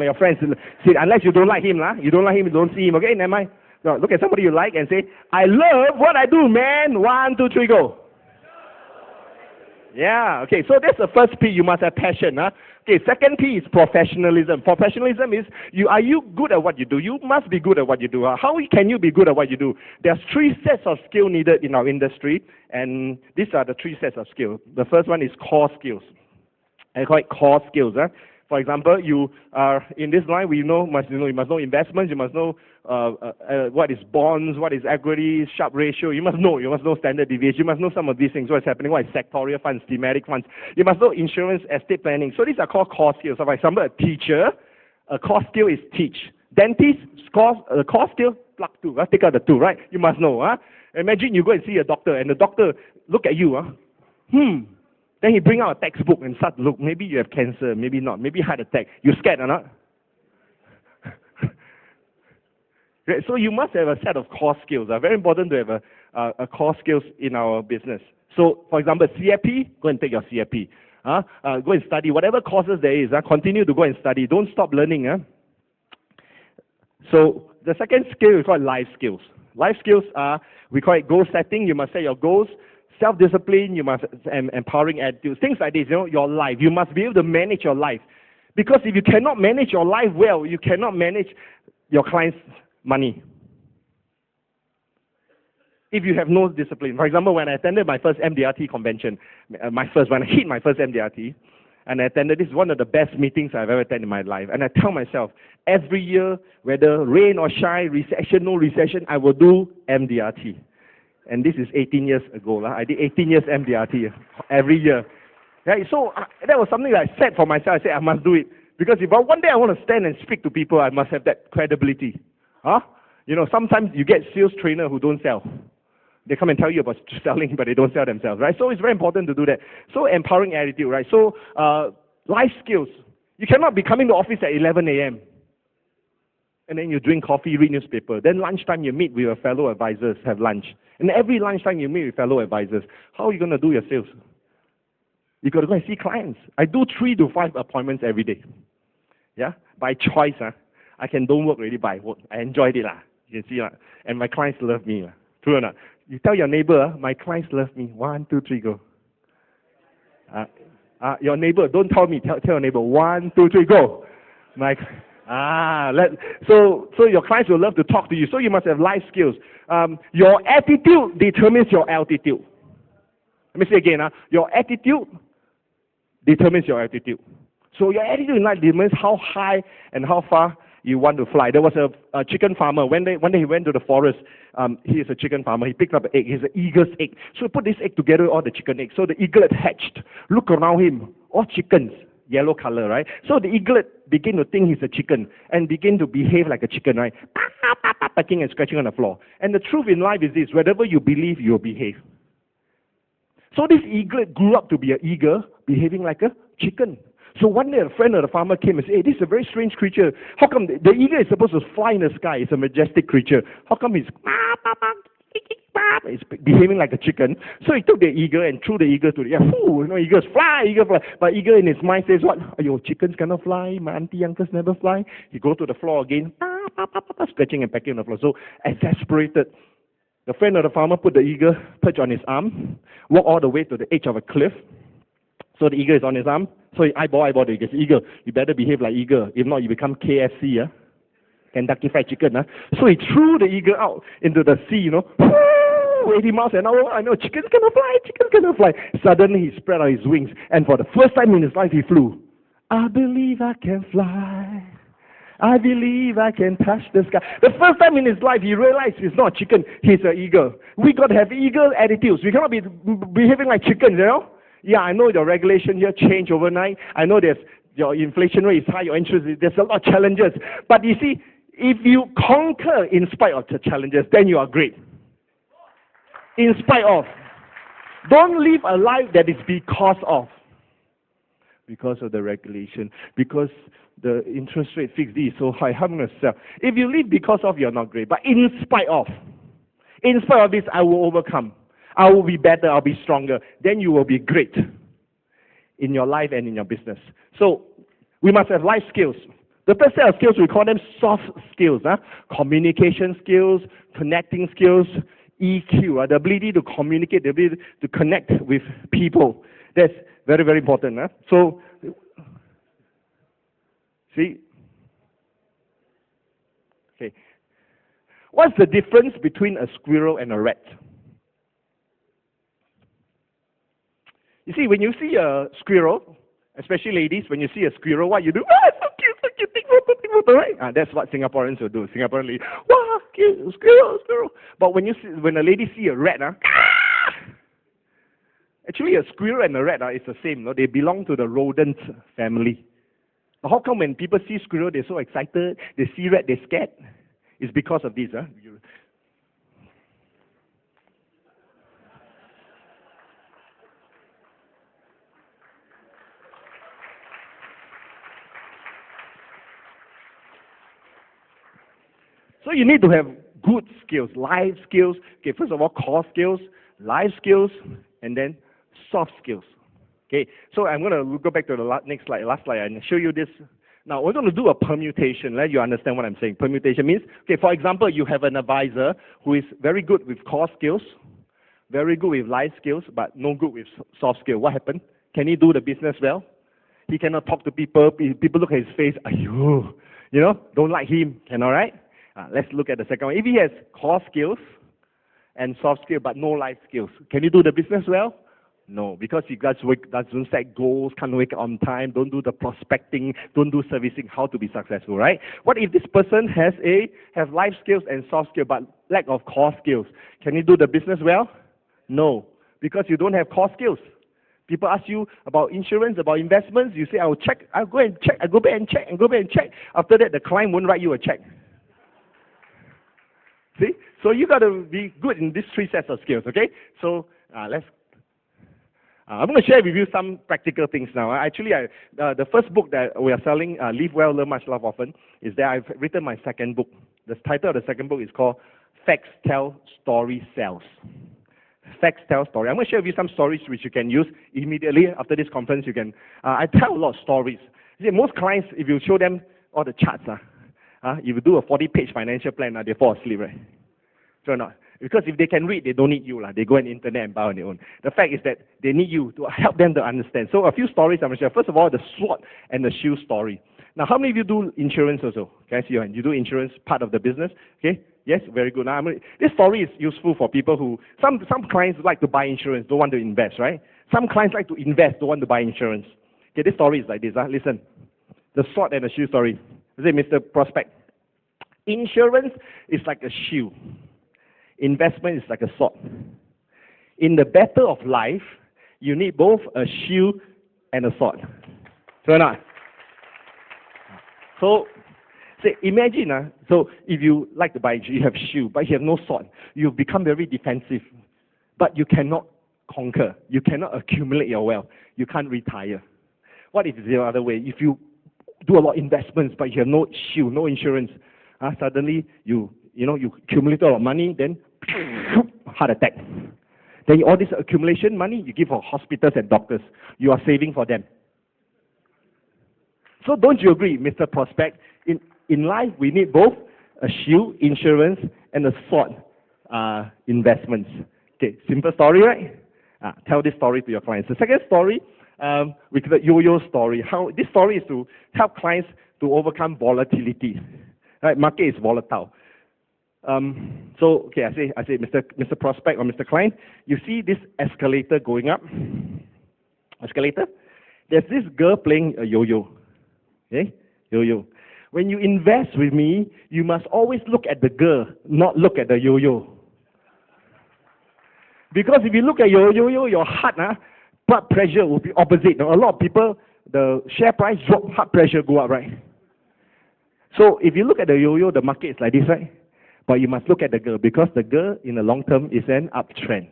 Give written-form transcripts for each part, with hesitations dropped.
your friends, see, unless you don't like him, you don't like him, you don't see him, okay? Never mind. No, look at somebody you like and say, I love what I do, man. 1, 2, 3, go. Yeah, okay, so that's the first P, you must have passion. Huh? Okay, second P is professionalism. Professionalism is, are you good at what you do? You must be good at what you do. How can you be good at what you do? There's 3 sets of skill needed in our industry, and these are the 3 sets of skill. The first one is core skills. I call it core skills. For example, you are in this line. You must know investments. You must know what is bonds, what is equity, Sharpe ratio. You must know standard deviation. You must know some of these things. What's happening? What is sectorial funds, thematic funds? You must know insurance, estate planning. So these are called core skills. So for example, a teacher, a core skill is teach. Dentist, core skill, plug 2. Take out the 2, right? You must know. Imagine you go and see a doctor, and the doctor look at you. Then he bring out a textbook and start to look. Maybe you have cancer, maybe not. Maybe heart attack. You scared or not? So you must have a set of core skills. Very important to have a core skills in our business. So, for example, CFP, go and take your CFP. Go and study. Whatever courses there is, continue to go and study. Don't stop learning. So the second skill we call it life skills. Life skills are, we call it goal setting. You must set your goals. Self-discipline, you must empowering attitudes, things like this, your life. You must be able to manage your life. Because if you cannot manage your life well, you cannot manage your client's money. If you have no discipline. For example, when I attended my first MDRT convention, when I hit my first MDRT, and I attended, this is one of the best meetings I've ever attended in my life. And I tell myself, every year, whether rain or shine, recession, no recession, I will do MDRT. And this is 18 years ago. I did 18 years MDRT every year. Right? So that was something that I set for myself. I said, I must do it. Because if one day I want to stand and speak to people, I must have that credibility. Sometimes you get sales trainers who don't sell. They come and tell you about selling, but they don't sell themselves. Right? So it's very important to do that. So empowering attitude. Right? So life skills. You cannot be coming to office at 11 a.m. and then you drink coffee, read newspaper. Then lunchtime you meet with your fellow advisors, have lunch. And every lunchtime you meet with fellow advisors. How are you going to do your sales? You got to go and see clients. I do 3 to 5 appointments every day. Yeah, by choice. I don't work really by work. I enjoyed it. You can see. And my clients love me. True or not? You tell your neighbor, my clients love me. 1, 2, 3, go. Your neighbor, don't tell me. Tell your neighbor. 1, 2, 3, go. So your clients will love to talk to you. So you must have life skills. Your attitude determines your altitude. Let me say again. Your attitude determines your altitude. So your attitude in life determines how high and how far you want to fly. There was a chicken farmer. One day he went to the forest. He is a chicken farmer. He picked up an egg. It's an eagle's egg. So he put this egg together with all the chicken eggs. So the eaglet hatched. Look around him. All chickens. Yellow color, right? So the eaglet begin to think he's a chicken and begin to behave like a chicken, right? Pecking and scratching on the floor. And the truth in life is this: whatever you believe, you'll behave. So this eaglet grew up to be an eagle, behaving like a chicken. So one day a friend of the farmer came and said, hey, this is a very strange creature. How come the eagle is supposed to fly in the sky? It's a majestic creature. How come he's behaving like a chicken? So he took the eagle and threw the eagle to the air. Eagles fly, But eagle in his mind says, what? Your chickens cannot fly. My auntie, uncles never fly. He go to the floor again, scratching and pecking on the floor. So exasperated, the friend of the farmer put the eagle perch on his arm, walk all the way to the edge of a cliff. So the eagle is on his arm. So he eyeball the eagle. You better behave like eagle. If not, you become KFC, Kentucky Fried Chicken. So he threw the eagle out into the sea, 80 miles an hour. I know, chickens cannot fly. Suddenly he spread out his wings. And for the first time in his life, he flew. I believe I can fly. I believe I can touch the sky. The first time in his life, he realized he's not a chicken, he's an eagle. We got to have eagle attitudes. We cannot be behaving like chickens, Yeah, I know your regulation here changed overnight. I know your inflation rate is high, your interest, there's a lot of challenges. But you see, if you conquer in spite of the challenges, then you are great. In spite of. Don't live a life that is because of. Because of the regulation. Because the interest rate fixed is so high. How am I going to sell? If you live because of, you're not great. But in spite of this, I will overcome. I will be better. I'll be stronger. Then you will be great in your life and in your business. So we must have life skills. The third set of skills, we call them soft skills. Communication skills, connecting skills, EQ, the ability to communicate, the ability to connect with people. That's very, very important. So, see? Okay. What's the difference between a squirrel and a rat? You see, when you see a squirrel, especially ladies, when you see a squirrel, what you do? So cute, take photo, right? That's what Singaporeans will do. Singaporean ladies, wow, cute, squirrel. But when a lady see a rat, actually a squirrel and a rat is the same. No? They belong to the rodent family. But how come when people see squirrel, they're so excited? They see rat, they're scared? It's because of this. So you need to have good skills, life skills. Okay, first of all, core skills, life skills, and then soft skills. Okay, so I'm going to go back to the last slide, and show you this. Now, we're going to do a permutation. Let you understand what I'm saying. Permutation means, okay, for example, you have an advisor who is very good with core skills, very good with life skills, but no good with soft skills. What happened? Can he do the business well? He cannot talk to people. People look at his face, ayyo, don't like him. All right? Let's look at the second one. If he has core skills and soft skills, but no life skills, can he do the business well? No, because he doesn't set goals, can't wake up on time, don't do the prospecting, don't do servicing, how to be successful, right? What if this person has life skills and soft skills, but lack of core skills? Can he do the business well? No, because you don't have core skills. People ask you about insurance, about investments, you say, I'll go and check, I go back and check. After that, the client won't write you a check. See? So you got to be good in these three sets of skills, okay? So I'm going to share with you some practical things now. Actually, the first book that we are selling, Live Well, Learn Much, Love Often, is that I've written my second book. The title of the second book is called Facts Tell, Story Sells. Facts Tell, Story. I'm going to share with you some stories which you can use immediately after this conference. I tell a lot of stories. You see, most clients, if you show them all the charts, if you do a 40-page financial plan, they fall asleep, right? Sure not? Because if they can read, they don't need you. They go on the internet and buy on their own. The fact is that they need you to help them to understand. So a few stories I'm going to share. First of all, the sword and the shield story. Now, how many of you do insurance also? Can I see your hand? You do insurance part of the business? Okay? Yes, very good. Now, this story is useful for people who, some clients like to buy insurance, don't want to invest, right? Some clients like to invest, don't want to buy insurance. Okay, this story is like this. Listen, the sword and the shield story. I say, Mr. Prospect, insurance is like a shield. Investment is like a sword. In the battle of life, you need both a shield and a sword. So not? So, say, imagine, so if you like to buy, you have shield, but you have no sword. You become very defensive, but you cannot conquer. You cannot accumulate your wealth. You can't retire. What if it's the other way? If you do a lot of investments, but you have no shield, no insurance, suddenly you accumulate a lot of money, then heart attack. Then all this accumulation money, you give for hospitals and doctors. You are saving for them. So don't you agree, Mr. Prospect? In life, we need both a shield, insurance, and a sword, investments. Okay, simple story, right? Tell this story to your clients. The second story, we call the yo-yo story. This story is to help clients to overcome volatility. Right, market is volatile. So, okay, I say, Mr. Prospect or Mr. Client, you see this escalator going up? Escalator? There's this girl playing a yo-yo. Okay? Yo-yo. When you invest with me, you must always look at the girl, not look at the yo-yo. Because if you look at your yo-yo, your heart, blood pressure will be opposite. Now, a lot of people, the share price drop, heart pressure go up, right? So if you look at the yo-yo, the market is like this, right? But you must look at the girl, because the girl in the long term is an uptrend.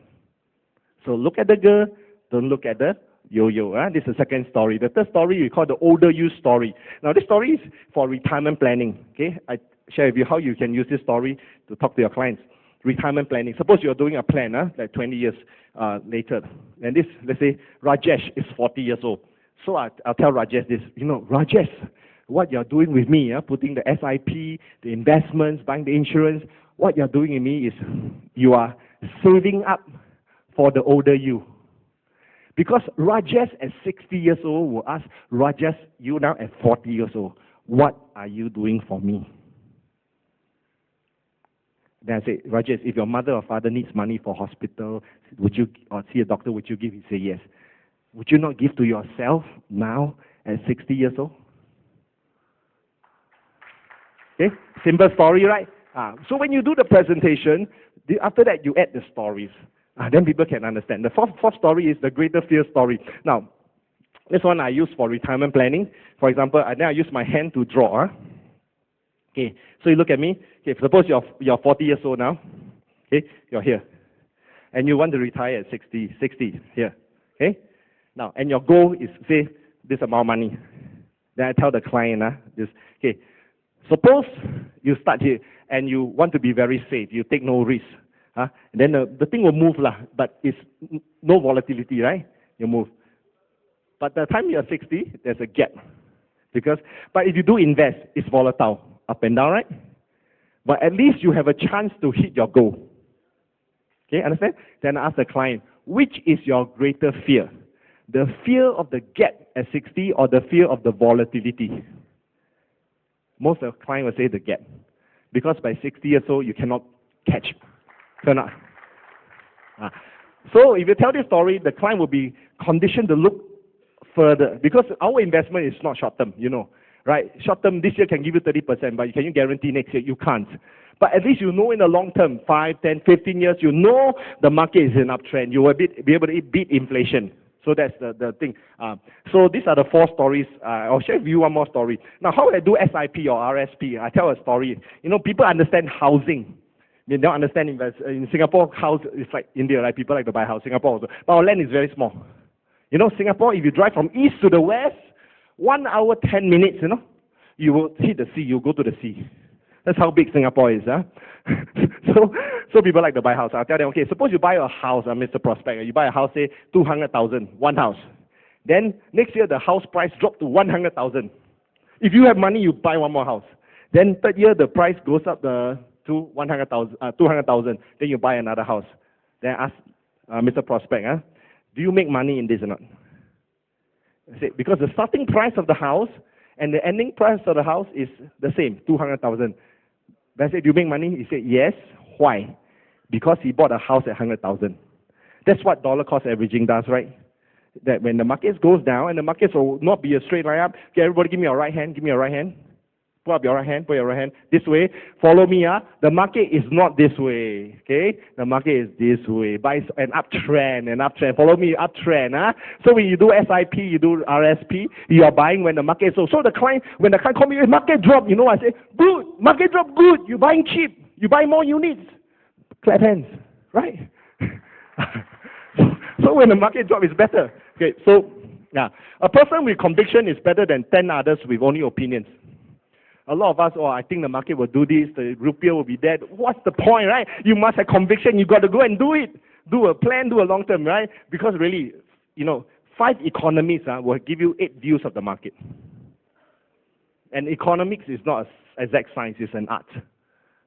So look at the girl, don't look at the yo-yo. This is the second story. The third story we call the older you story. Now this story is for retirement planning. Okay, I share with you how you can use this story to talk to your clients. Retirement planning. Suppose you're doing a plan, like 20 years later, and this, let's say Rajesh is 40 years old. So I'll tell Rajesh this. Rajesh, what you're doing with me, putting the SIP, the investments, buying the insurance, what you're doing with me is you are saving up for the older you. Because Rajesh at 60 years old will ask, Rajesh, you now at 40 years old, what are you doing for me? Then I say, Rajesh, if your mother or father needs money for hospital, would you, or see a doctor, would you give? He say, yes. Would you not give to yourself now at 60 years old? Okay, simple story, right? So when you do the presentation, after that you add the stories. Then people can understand. The fourth story is the greater fear story. Now, this one I use for retirement planning. For example, then I use my hand to draw. Okay, so you look at me. Okay, suppose you're 40 years old now. Okay, you're here. And you want to retire at 60 here. Okay? Now, and your goal is, say, this amount of money. Then I tell the client, this, okay, suppose you start here and you want to be very safe. You take no risk. And then the thing will move, but it's no volatility, right? You move. But the time you're 60, there's a gap. But if you do invest, it's volatile, up and down, right? But at least you have a chance to hit your goal. Okay, understand? Then I ask the client, which is your greater fear? The fear of the gap at 60 or the fear of the volatility? Most of the client will say the gap. Because by 60 years old, you cannot catch. Cannot. So if you tell this story, the client will be conditioned to look further. Because our investment is not short-term, you know. Right? Short-term, this year can give you 30%, but can you guarantee next year? You can't. But at least you know in the long term, 5, 10, 15 years, you know the market is in uptrend. You will be able to beat inflation. So that's the thing. So these are the 4 stories. I'll share with you one more story. Now, how I do SIP or RSP? I tell a story. You know, people understand housing. They don't understand in Singapore, house is like India, right? People like to buy a house. Singapore also. But our land is very small. You know, Singapore, if you drive from east to the west, 1 hour, 10 minutes, you know, you will hit the sea, you go to the sea. That's how big Singapore is. So people like to buy a house. I'll tell them, okay, suppose you buy a house, Mr. Prospect, you buy a house, say, 200,000, one house. Then next year, the house price dropped to 100,000. If you have money, you buy one more house. Then third year, the price goes up to 200,000. Then you buy another house. Then I ask Mr. Prospect, do you make money in this or not? I say, because the starting price of the house and the ending price of the house is the same, 200,000. I said, do you make money? He said, yes. Why? Because he bought a house at 100,000. That's what dollar cost averaging does, right? That when the market goes down, and the markets will not be a straight line up. Okay, everybody give me your right hand, give me your right hand. Put up your right hand, put your right hand. This way. Follow me. The market is not this way. Okay? The market is this way. But it's an uptrend. Follow me, uptrend. So when you do SIP, you do RSP, you are buying when the market is so. So the client, when the client call me, market drop, you know, I say, good, market drop, good. You're buying cheap. You buy more units. Clap hands. Right? So when the market drop, it's better. Okay, so yeah, a person with conviction is better than 10 others with only opinions. A lot of us, I think the market will do this, the rupiah will be dead. What's the point, right? You must have conviction. You got to go and do it. Do a plan, do a long term, right? Because really, 5 economists will give you 8 views of the market. And economics is not an exact science, it's an art.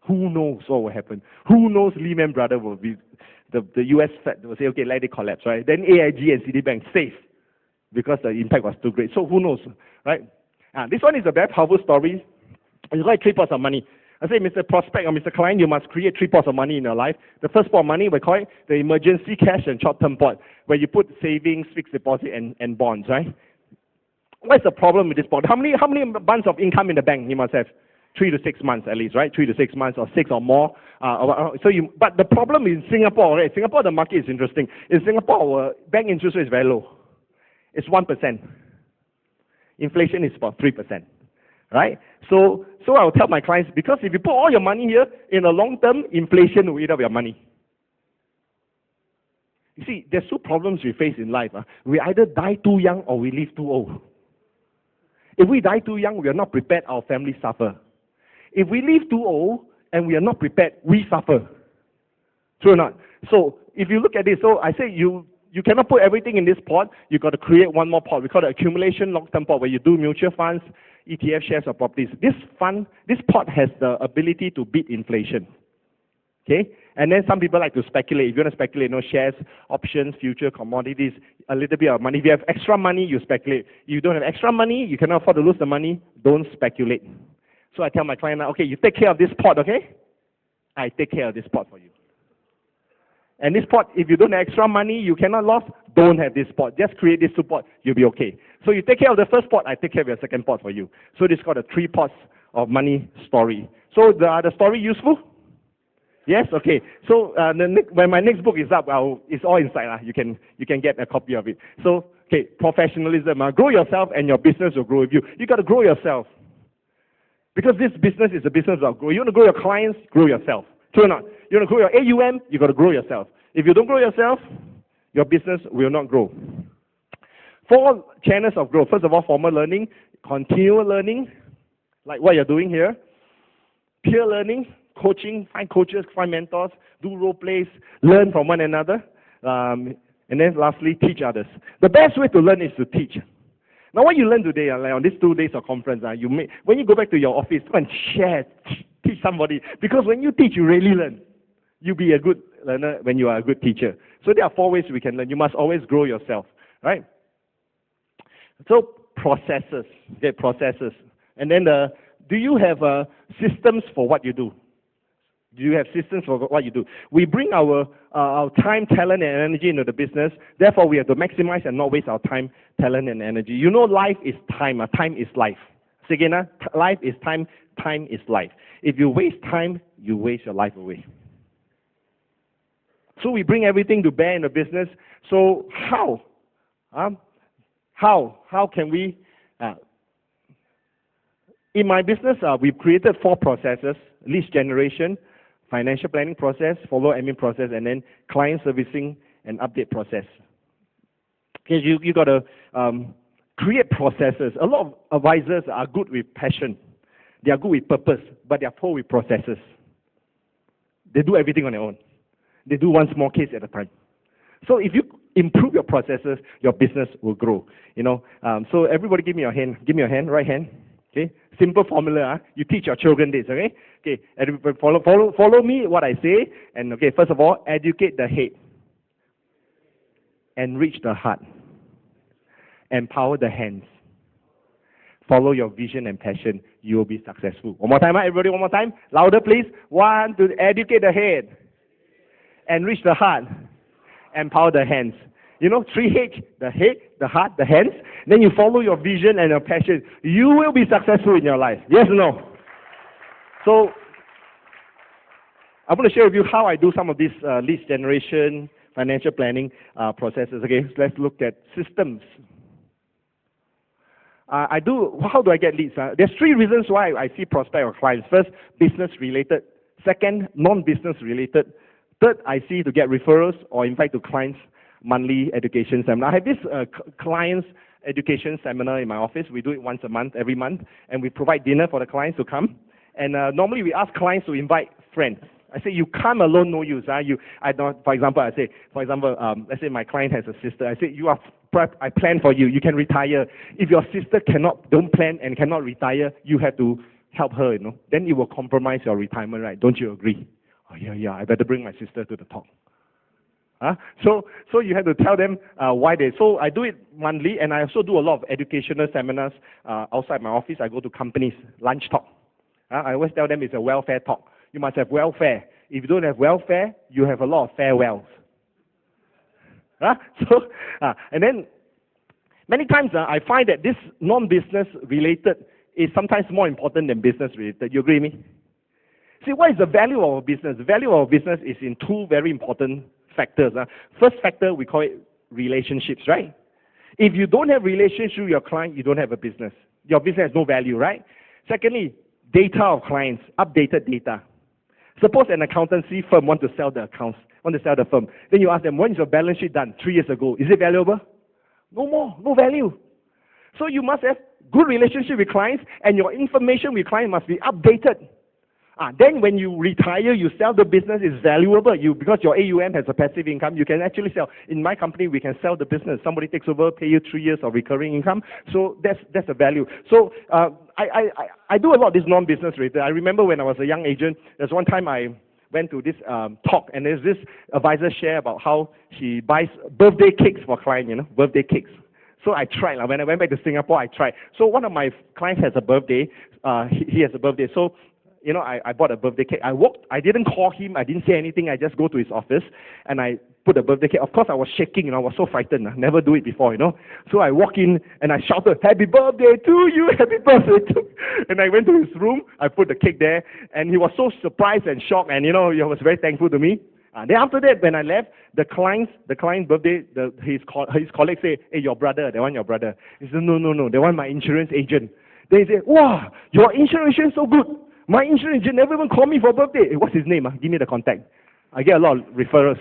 Who knows what will happen? Who knows Lehman Brothers will be, the US Fed will say, okay, let it collapse, right? Then AIG and Citibank safe because the impact was too great. So who knows, right? This one is a very powerful story. It's like 3 pots of money. I say, Mr. Prospect or Mr. Client, you must create 3 pots of money in your life. The first pot of money, we call it the emergency cash and short-term pot, where you put savings, fixed deposit, and bonds, right? What's the problem with this pot? How many months of income in the bank you must have? 3 to 6 months at least, right? 3 to 6 months or 6 or more. But the problem in Singapore, right? Singapore, the market is interesting. In Singapore, our bank interest rate is very low. It's 1%. Inflation is about 3%. Right? So I'll tell my clients, because if you put all your money here, in the long term, inflation will eat up your money. You see, there's 2 problems we face in life. We either die too young or we live too old. If we die too young, we are not prepared, our family suffer. If we live too old and we are not prepared, we suffer. True or not? So if you look at this, so I say you cannot put everything in this pot. You got to create one more pot. We call it accumulation long-term pot, where you do mutual funds, ETF, shares, or properties. This pot has the ability to beat inflation. Okay? And then some people like to speculate. If you want to speculate, shares, options, future, commodities, a little bit of money. If you have extra money, you speculate. If you don't have extra money, you cannot afford to lose the money, don't speculate. So I tell my client, okay, you take care of this pot, okay? I take care of this pot for you. And this pot, if you don't have extra money, you cannot lose, don't have this pot. Just create this two pot, you'll be okay. So you take care of the first pot, I take care of your second pot for you. So this is called a 3 pots of money story. So the story useful? Yes? Okay. So when my next book is up, it's all inside. You can get a copy of it. So, okay, professionalism. Grow yourself and your business will grow with you. You got to grow yourself. Because this business is a business of growth. You want to grow your clients, grow yourself. True or not? You want to grow your AUM, you got to grow yourself. If you don't grow yourself, your business will not grow. 4 channels of growth. First of all, formal learning, continual learning, like what you're doing here. Peer learning, coaching, find coaches, find mentors, do role plays, learn from one another. And then lastly, teach others. The best way to learn is to teach. Now, what you learn today, like on these 2 days of conference, when you go back to your office, go and share, teach somebody. Because when you teach, you really learn. You'll be a good learner when you are a good teacher. So there are 4 ways we can learn. You must always grow yourself, right? So processes, okay, processes. And then do you have systems for what you do? Do you have systems for what you do? We bring our time, talent, and energy into the business. Therefore, we have to maximize and not waste our time, talent, and energy. Life is time. Time is life. Say again, life is time. Time is life. If you waste time, you waste your life away. So we bring everything to bear in the business. So how? How can we? In my business, we've created 4 processes: lead generation, financial planning process, follow admin process, and then client servicing and update process. Okay, you got to create processes. A lot of advisors are good with passion. They are good with purpose, but they are poor with processes. They do everything on their own. They do one small case at a time. So if you improve your processes, your business will grow. So everybody give me your hand. Give me your hand, right hand. Okay, simple formula. You teach your children this. Okay, everybody follow me what I say. And okay, first of all, educate the head, enrich the heart, empower the hands. Follow your vision and passion. You will be successful. One more time, everybody. One more time. Louder, please. 1, to educate the head, enrich the heart, empower the hands. 3H, the head, the heart, the hands. Then you follow your vision and your passion. You will be successful in your life. Yes or no? So, I'm going to share with you how I do some of these lead generation, financial planning processes. Okay, so let's look at systems. How do I get leads? There's 3 reasons why I see prospect or clients. First, business related. Second, non-business related. Third, I see to get referrals or invite to clients monthly education seminar. I have this clients education seminar in my office. We do it once a month, every month, and we provide dinner for the clients to come. And normally we ask clients to invite friends. I say, you come alone, no use. For example, let's say my client has a sister. I say, I plan for you. You can retire. If your sister don't plan and cannot retire, you have to help her, Then it will compromise your retirement, right? Don't you agree? Oh, yeah, I better bring my sister to the talk. So you have to tell them why they. So I do it monthly, and I also do a lot of educational seminars outside my office. I go to companies, lunch talk. I always tell them it's a welfare talk. You must have welfare. If you don't have welfare, you have a lot of farewells. And then many times I find that this non-business related is sometimes more important than business related. You agree with me? See, what is the value of a business? The value of a business is in 2 very important factors. First factor, we call it relationships, right? If you don't have relationship with your client, you don't have a business. Your business has no value, right? Secondly, data of clients, updated data. Suppose an accountancy firm want to sell the accounts, want to sell the firm. Then you ask them, when is your balance sheet done? 3 years ago. Is it valuable? No more, no value. So you must have good relationship with clients, and your information with clients must be updated. Then when you retire, you sell the business, it's valuable. Because your AUM has a passive income, you can actually sell. In my company, we can sell the business. Somebody takes over, pay you 3 years of recurring income. So that's the value. So I do a lot of this non-business related. I remember when I was a young agent, there's one time I went to this talk, and there's this advisor share about how she buys birthday cakes for clients, birthday cakes. So I tried. When I went back to Singapore, I tried. So one of my clients has a birthday. He has a birthday. So I bought a birthday cake. I didn't call him. I didn't say anything. I just go to his office and I put a birthday cake. Of course, I was shaking. I was so frightened. Never do it before, So I walk in and I shouted, "Happy birthday to you! Happy birthday to you!" And I went to his room. I put the cake there, and he was so surprised and shocked. And he was very thankful to me. Then after that, when I left, the client's birthday, his colleague said, "Hey, your brother, that one your brother." He said, No, that one my insurance agent. They say, "Wow, your insurance agent so good. My insurance agent never even called me for birthday." Hey, what's his name? Give me the contact. I get a lot of referrals.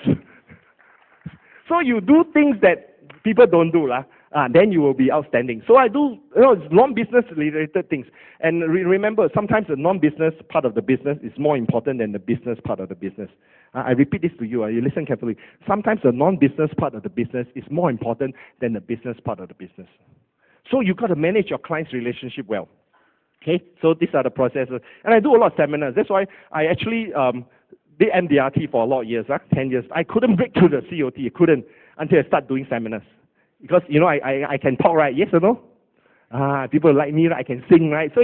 So you do things that people don't do, then you will be outstanding. So I do, it's non-business related things. And remember, sometimes the non-business part of the business is more important than the business part of the business. I repeat this to you. You listen carefully. Sometimes the non-business part of the business is more important than the business part of the business. So you've got to manage your client's relationship well. Okay, so these are the processes. And I do a lot of seminars. That's why I actually did MDRT for a lot of years, 10 years. I couldn't break through the COT. I couldn't until I start doing seminars. Because, I can talk, right? Yes or no? People like me, right? I can sing, right? So